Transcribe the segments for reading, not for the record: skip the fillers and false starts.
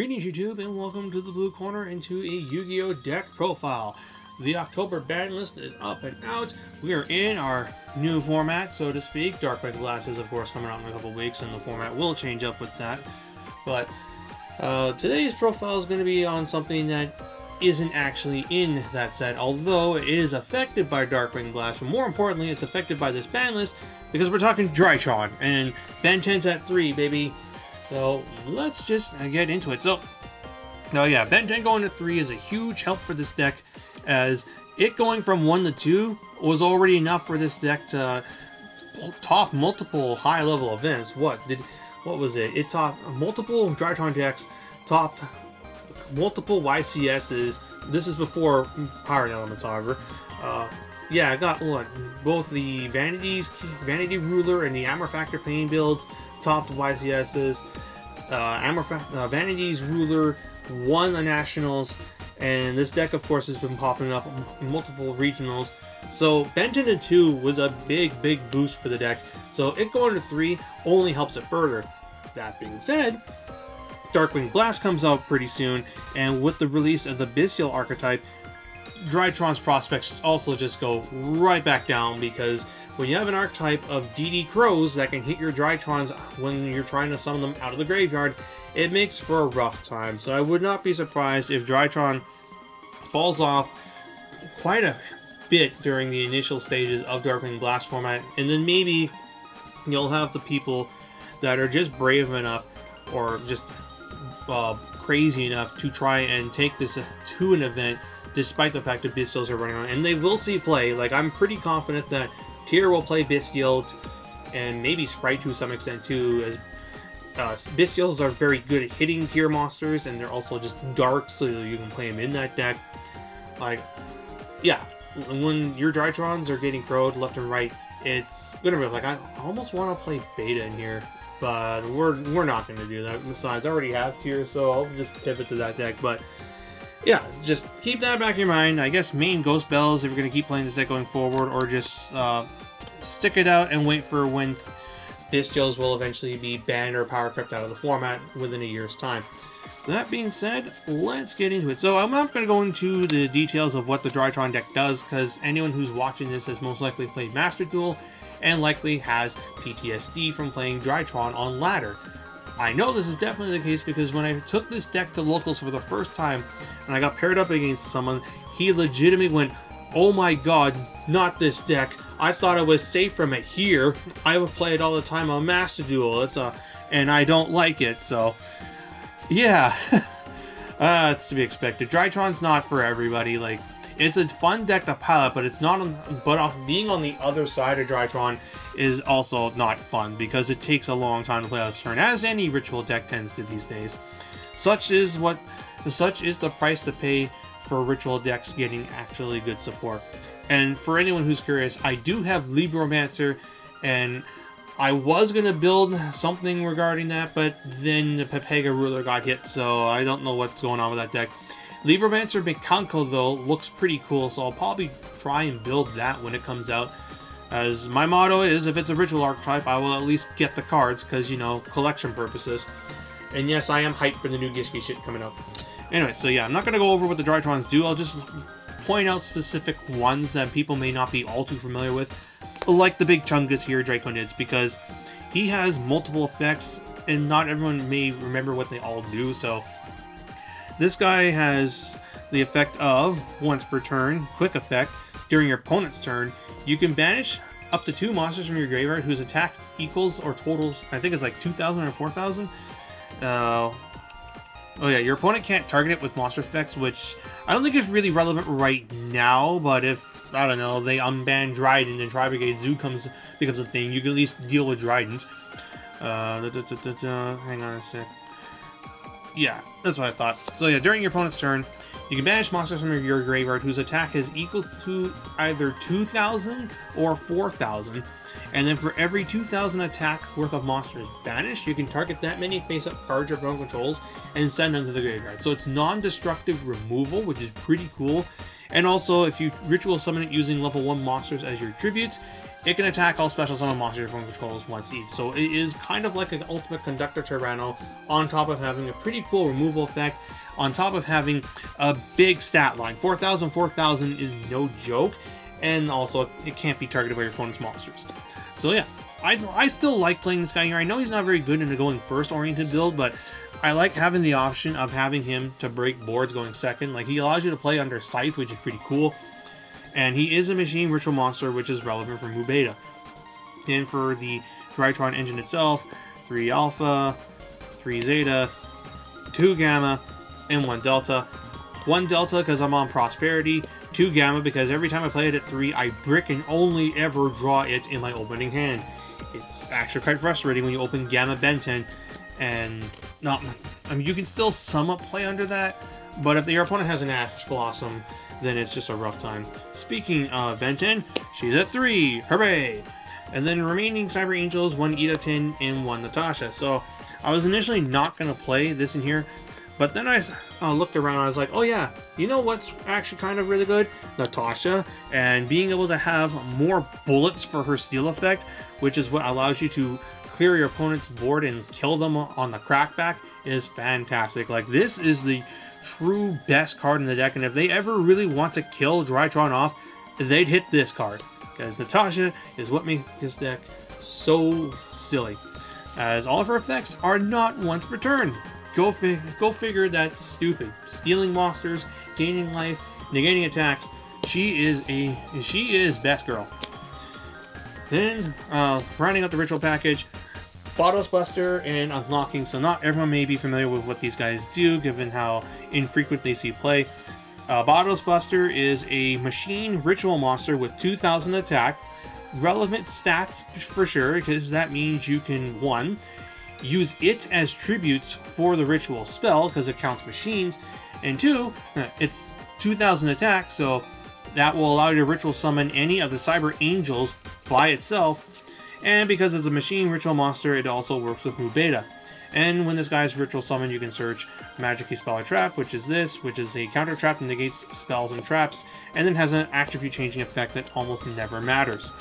Greetings YouTube and welcome to the Blue Corner into a Yu-Gi-Oh! Deck profile. The October ban list is up and out. We are in our new format, so to speak. Dark Red Glass is of course coming out in a couple weeks and the format will change up with that. But today's profile is going to be on something that isn't actually in that set, although it is affected by Dark Red Glass, but more importantly it's affected by this ban list because we're talking Drytron, and Ben 10's at 3, baby. So let's just get into it. So, yeah, Ben 10 going to 3 is a huge help for this deck, as it going from 1 to 2 was already enough for this deck to top multiple high-level events. What was it? It topped multiple Drytron decks, topped multiple YCSs. This is before Power Elements, however. Yeah, I got both the Vanity Ruler and the Armor Factor Pain builds topped YCSs. Vanity's Ruler won the Nationals, and this deck of course has been popping up in multiple regionals. So Ben 10 to 2 was a big boost for the deck, so it going to 3 only helps it further. That being said, Darkwing Blast comes out pretty soon, and with the release of the Bestial archetype, Drytron's prospects also just go right back down, because when you have an archetype of DD Crows that can hit your Drytrons when you're trying to summon them out of the graveyard, it makes for a rough time. So I would not be surprised if Drytron falls off quite a bit during the initial stages of Darkwing Blast format, and then maybe you'll have the people that are just brave enough or just crazy enough to try and take this to an event despite the fact that Bestials are running on, and they will see play. Like, I'm pretty confident that Tier will play Bestial, and maybe Sprite to some extent too, as Bestials are very good at hitting Tier monsters, and they're also just dark, so you can play them in that deck. Like, yeah, when your Drytrons are getting crowed left and right, it's gonna be like, I almost want to play Beta in here, but we're not gonna do that. Besides, I already have Tier, so I'll just pivot to that deck. But yeah, just keep that back in your mind. I guess main Ghost Bells if you're going to keep playing this deck going forward, or just stick it out and wait for when Bestials will eventually be banned or power crept out of the format within a year's time. So that being said, let's get into it. So I'm not going to go into the details of what the Drytron deck does, because anyone who's watching this has most likely played Master Duel and likely has PTSD from playing Drytron on ladder. I know this is definitely the case because when I took this deck to locals for the first time and I got paired up against someone, he legitimately went, "Oh my god, not this deck. I thought I was safe from it here. I would play it all the time on Master Duel. And I don't like it." So, yeah, it's to be expected. Drytron's not for everybody. Like, it's a fun deck to pilot, but it's not. Being on the other side of Drytron is also not fun because it takes a long time to play out its turn, as any ritual deck tends to these days. Such is the price to pay for ritual decks getting actually good support. And for anyone who's curious, I do have Libromancer, and I was gonna build something regarding that, but then the Pepega Ruler got hit, so I don't know what's going on with that deck. Libromancer Mekanko though looks pretty cool, so I'll probably try and build that when it comes out. As my motto is, if it's a ritual archetype, I will at least get the cards, because, you know, collection purposes. And yes, I am hyped for the new Gishki shit coming up. Anyway, so yeah, I'm not going to go over what the Drytrons do. I'll just point out specific ones that people may not be all too familiar with, like the big Chungus here, Draconids, because he has multiple effects, and not everyone may remember what they all do. So this guy has the effect of, once per turn, quick effect, during your opponent's turn, you can banish up to 2 monsters from your graveyard whose attack equals or totals, I think it's like 2,000 or 4,000. Oh yeah, your opponent can't target it with monster effects, which I don't think is really relevant right now, but if, I don't know, they unban Dryden and Tri-Brigade Zoo becomes a thing, you can at least deal with Dryden. Hang on a sec. Yeah, that's what I thought. So yeah, during your opponent's turn, you can banish monsters from your graveyard whose attack is equal to either 2,000 or 4,000. And then for every 2,000 attack worth of monsters banished, you can target that many face-up cards your opponent controls and send them to the graveyard. So it's non-destructive removal, which is pretty cool. And also, if you ritual summon it using level 1 monsters as your tributes, it can attack all special summon monsters from controls once each. So it is kind of like an Ultimate Conductor Tyranno, on top of having a pretty cool removal effect, on top of having a big stat line. 4,000, 4,000 is no joke, and also it can't be targeted by your opponent's monsters. So yeah, I still like playing this guy here. I know he's not very good in a going first oriented build, but I like having the option of having him to break boards going second. Like, he allows you to play under Scythe, which is pretty cool. And he is a machine ritual monster, which is relevant for Mu Beta. And for the Drytron engine itself, 3 Alpha, 3 Zeta, 2 Gamma, and 1 Delta. 1 Delta because I'm on Prosperity, 2 Gamma because every time I play it at 3, I brick and only ever draw it in my opening hand. It's actually quite frustrating when you open Gamma Benten, and I mean, you can still somewhat play under that, but if your opponent has an Ash Blossom, then it's just a rough time. Speaking of Benten, she's at 3, hooray! And then remaining Cyber Angels, 1 Idaten and 1 Natasha. So I was initially not going to play this in here, but then I looked around and I was like, oh yeah, you know what's actually kind of really good? Natasha, and being able to have more bullets for her steal effect, which is what allows you to clear your opponent's board and kill them on the crackback, is fantastic. Like, this is the true best card in the deck, and if they ever really want to kill Drytron off, they'd hit this card, because Natasha is what makes this deck so silly, as all of her effects are not once per turn. Go figure, that's stupid. Stealing monsters, gaining life, negating attacks. She is best girl. Then, rounding out the ritual package, Bottles Buster and Unlocking. So not everyone may be familiar with what these guys do, given how infrequent they see play. Bottles Buster is a machine ritual monster with 2,000 attack. Relevant stats for sure, because that means you can, 1, use it as tributes for the ritual spell, because it counts machines, and 2, it's 2,000 attack, so that will allow you to ritual summon any of the Cyber Angels by itself. And because it's a machine ritual monster, it also works with Mu Beta. And when this guy's ritual summon, you can search Magic Spell or Trap, which is this, which is a counter trap that negates spells and traps, and then has an attribute changing effect that almost never matters.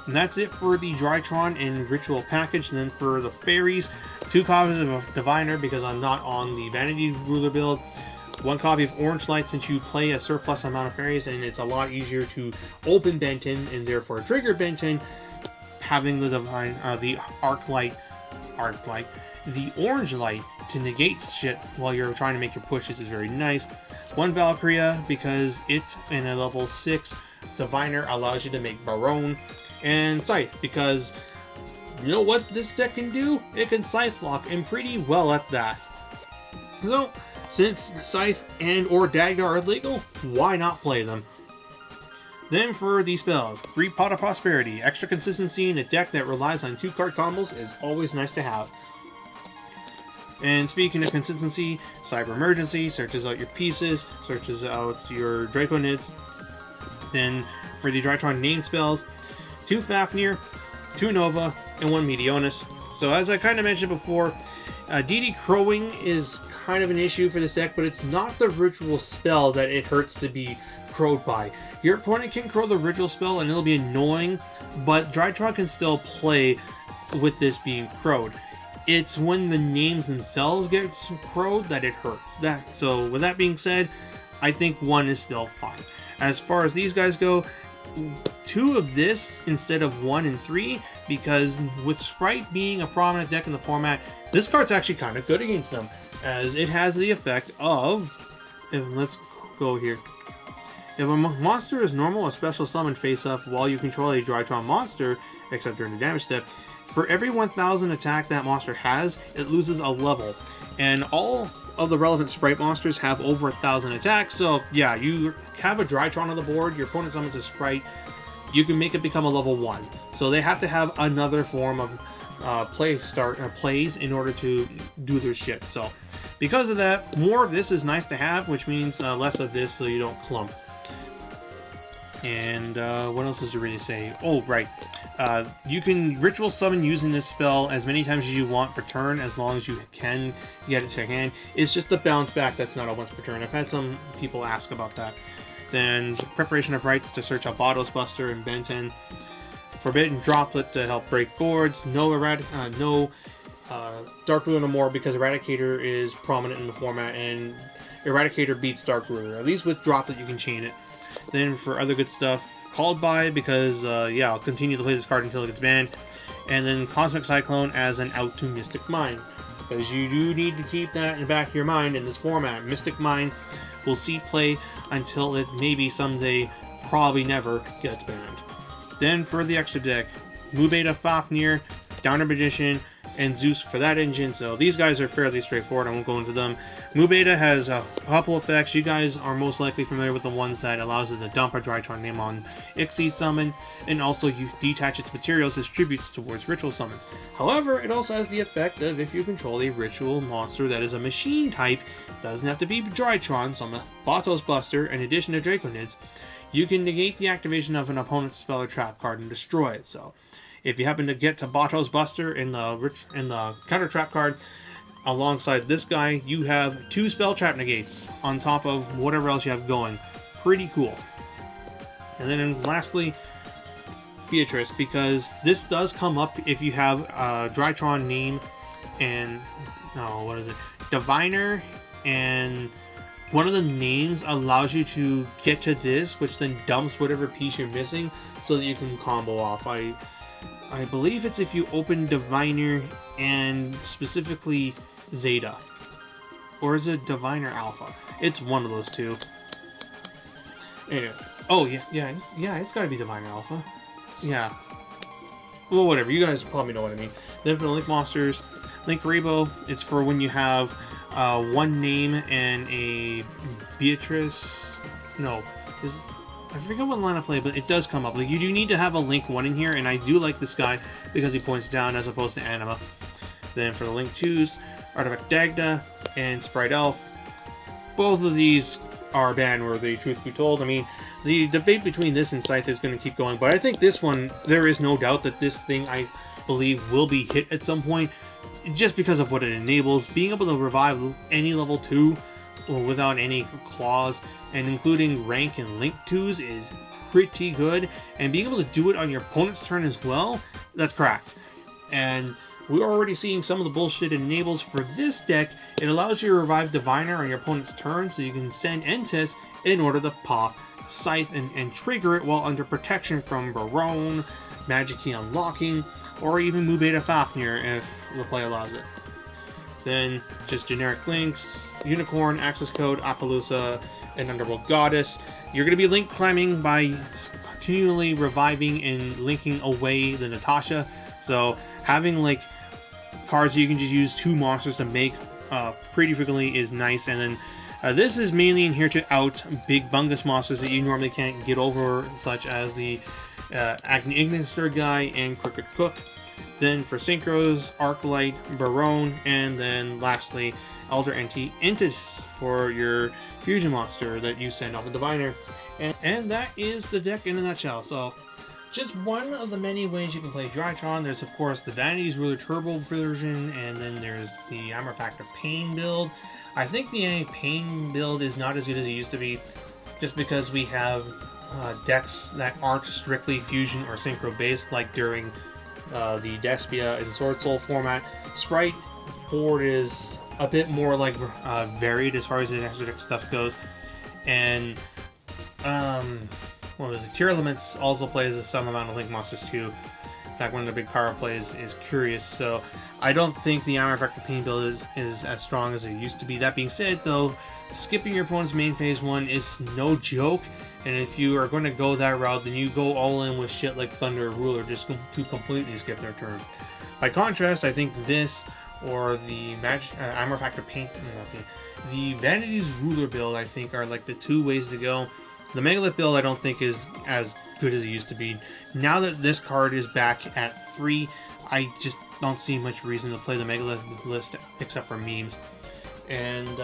And that's it for the Drytron and ritual package. And then for the fairies, 2 copies of Diviner because I'm not on the Vanity Ruler build. 1 copy of Orange Light since you play a surplus amount of fairies, and it's a lot easier to open Benten and therefore trigger Benten. Having the the the Orange Light to negate shit while you're trying to make your pushes is very nice. 1 Valkyria because it, in a level 6 Diviner, allows you to make Barone. And Scythe because you know what this deck can do? It can Scythe lock, and pretty well at that. So, since Scythe and or Dagger are legal, why not play them? Then for the spells, 3 Pot of Prosperity. Extra consistency in a deck that relies on 2-card combos is always nice to have. And speaking of consistency, Cyber Emergency searches out your pieces, searches out your Draconids. Then for the Drytron named spells, 2 Fafnir, 2 Nova, and 1 Meteonis. So as I kind of mentioned before, DD Crowing is kind of an issue for this deck, but it's not the ritual spell that it hurts to be crowed by. Your opponent can crow the ritual spell and it'll be annoying, but Drytron can still play with this being crowed. It's when the names themselves get crowed that it hurts. So with that being said, I think 1 is still fine. As far as these guys go, 2 of this instead of 1 and 3, because with Sprite being a prominent deck in the format, this card's actually kind of good against them, as it has the effect of, let's go here. If a monster is normal or special summon face-up while you control a Drytron monster, except during the damage step, for every 1,000 attack that monster has, it loses a level. And all of the relevant Sprite monsters have over 1,000 attacks, so yeah, you have a Drytron on the board, your opponent summons a Sprite, you can make it become a level 1. So they have to have another form of plays in order to do their shit. So because of that, more of this is nice to have, which means less of this so you don't clump. And what else is there really say? Oh, right. You can ritual summon using this spell as many times as you want per turn, as long as you can get it to your hand. It's just the bounce back that's not a once per turn. I've had some people ask about that. Then Preparation of Rites to search out Bottles Buster and Benton. Forbidden Droplet to help break boards. No Dark Ruler no more because Eradicator is prominent in the format, and Eradicator beats Dark Ruler. At least with Droplet you can chain it. Then for other good stuff, Called By because, yeah, I'll continue to play this card until it gets banned. And then Cosmic Cyclone as an out to Mystic Mine. Because you do need to keep that in the back of your mind in this format. Mystic Mine will see play until it maybe someday, probably never, gets banned. Then for the extra deck, Mubeta Fafnir, Downer Magician, and Zeus for that engine. So these guys are fairly straightforward. I won't go into them. Mubeta has a couple effects. You guys are most likely familiar with the ones that allows it to dump a Drytron name on Xyz summon, and also you detach its materials as tributes towards ritual summons. However, it also has the effect of if you control a ritual monster that is a machine type, doesn't have to be Drytron, so I'm a Botos Buster, in addition to Draconids, you can negate the activation of an opponent's spell or trap card and destroy it. So if you happen to get to Botos Buster in the counter trap card, alongside this guy, you have 2 spell trap negates on top of whatever else you have going. Pretty cool. And then lastly, Beatrice, because this does come up if you have Drytron name and what is it? Diviner, and one of the names allows you to get to this, which then dumps whatever piece you're missing so that you can combo off. I believe it's if you open Diviner and specifically Zeta. Or is it Diviner Alpha? It's one of those two. Anyway. Oh, yeah, it's gotta be Diviner Alpha. Yeah. Well, whatever. You guys probably know what I mean. Then for the Link Monsters, Link Rebo, it's for when you have one name and a Beatrice. No. I forget what line I play, but it does come up. Like, you do need to have a Link 1 in here, and I do like this guy because he points down as opposed to Anima. Then for the Link 2s, Artifact Dagda and Sprite Elf. Both of these are ban-worthy, truth be told. I mean, the debate between this and Scythe is going to keep going, but I think this one, there is no doubt that this thing, I believe, will be hit at some point, just because of what it enables. Being able to revive any level 2 without any claws, and including rank and link 2s is pretty good, and being able to do it on your opponent's turn as well, that's cracked. And we're already seeing some of the bullshit it enables for this deck. It allows you to revive Diviner on your opponent's turn, so you can send Entis in order to pop Scythe and trigger it while under protection from Barone, Magic Key Unlocking, or even Mubeta Fafnir if the play allows it. Then just generic links, Unicorn, Access Code, Appaloosa, and Underworld Goddess. You're going to be link climbing by continually reviving and linking away the Natasha. So having like cards you can just use 2 monsters to make pretty frequently is nice. And then this is mainly in here to out big bungus monsters that you normally can't get over, such as the Ignister guy and Crooked Cook. Then for Synchros, Arclight, Barone, and then lastly, Elder Entis for your fusion monster that you send off a Diviner. And that is the deck in a nutshell. So, just one of the many ways you can play Drytron. There's, of course, the Vanity's Ruler Turbo version, and then there's the Armor Factor Pain build. I think the Pain build is not as good as it used to be, just because we have decks that aren't strictly fusion or synchro based, like during the Despia and Sword Soul format. Sprite board is a bit more like varied as far as the extra deck stuff goes, and what was it? Tier Elements also plays some amount of Link Monsters too. In fact, one of the big power plays is Curious, so I don't think the Armor Factor Pain build is as strong as it used to be. That being said, though, skipping your opponent's main phase 1 is no joke, and if you are going to go that route, then you go all in with shit like Thunder or Ruler just to completely skip their turn. By contrast, I think this or the Armor Factor Pain, the Vanity's Ruler build, I think, are like the 2 ways to go. The Megalith build I don't think is as good as it used to be. Now that this card is back at 3, I just don't see much reason to play the Megalith list except for memes. And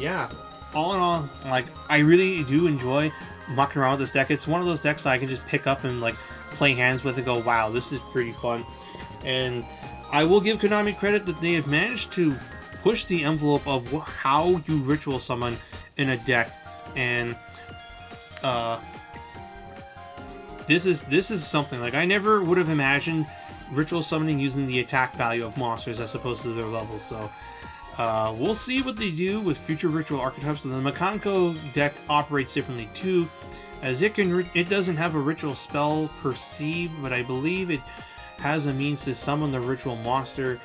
yeah, all in all, like, I really do enjoy mucking around with this deck. It's one of those decks that I can just pick up and like play hands with and go, wow, this is pretty fun. And I will give Konami credit that they have managed to push the envelope of how you ritual summon in a deck. And this is something like I never would have imagined ritual summoning using the attack value of monsters as opposed to their levels. So we'll see what they do with future ritual archetypes. And the Makanko deck operates differently too, as it doesn't have a ritual spell per se, but I believe it has a means to summon the ritual monster,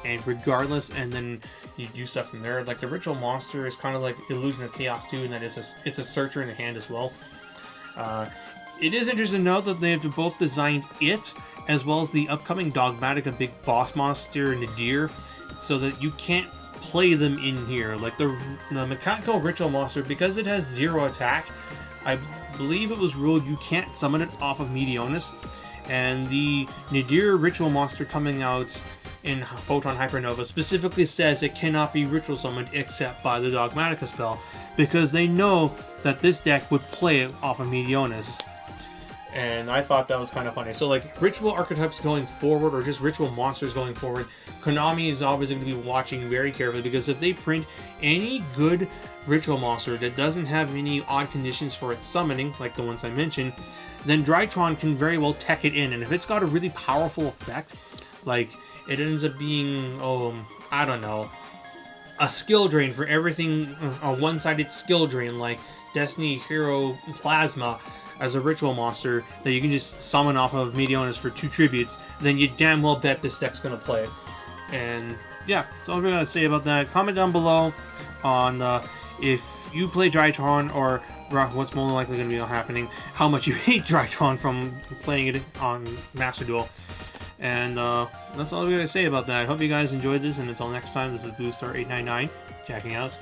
and regardless, and then you do stuff from there. Like the ritual monster is kind of like Illusion of Chaos too, and that it's a searcher in the hand as well. It is interesting to note that they have both designed it as well as the upcoming Dogmatica big boss monster Nadir, so that you can't play them in here. Like the Makanko ritual monster, because it has 0 attack, I believe it was ruled you can't summon it off of Meteonis. And the Nadir ritual monster coming out in Photon Hypernova specifically says it cannot be ritual summoned except by the Dogmatica spell, because they know that this deck would play it off of Meteonis. And I thought that was kind of funny. So like ritual archetypes going forward, or just ritual monsters going forward, Konami is obviously going to be watching very carefully, because if they print any good ritual monster that doesn't have any odd conditions for its summoning, like the ones I mentioned, then Drytron can very well tech it in. And if it's got a really powerful effect, like it ends up being, I don't know, a skill drain for everything, a one-sided skill drain like Destiny Hero Plasma as a ritual monster that you can just summon off of Meteonis for 2 tributes, then you damn well bet this deck's going to play it. And yeah, that's all I'm going to say about that. Comment down below on if you play Drytron, or what's more likely going to be happening, how much you hate Drytron from playing it on Master Duel. And that's all I'm going to say about that. I hope you guys enjoyed this, and until next time, this is BlueStar899, checking out.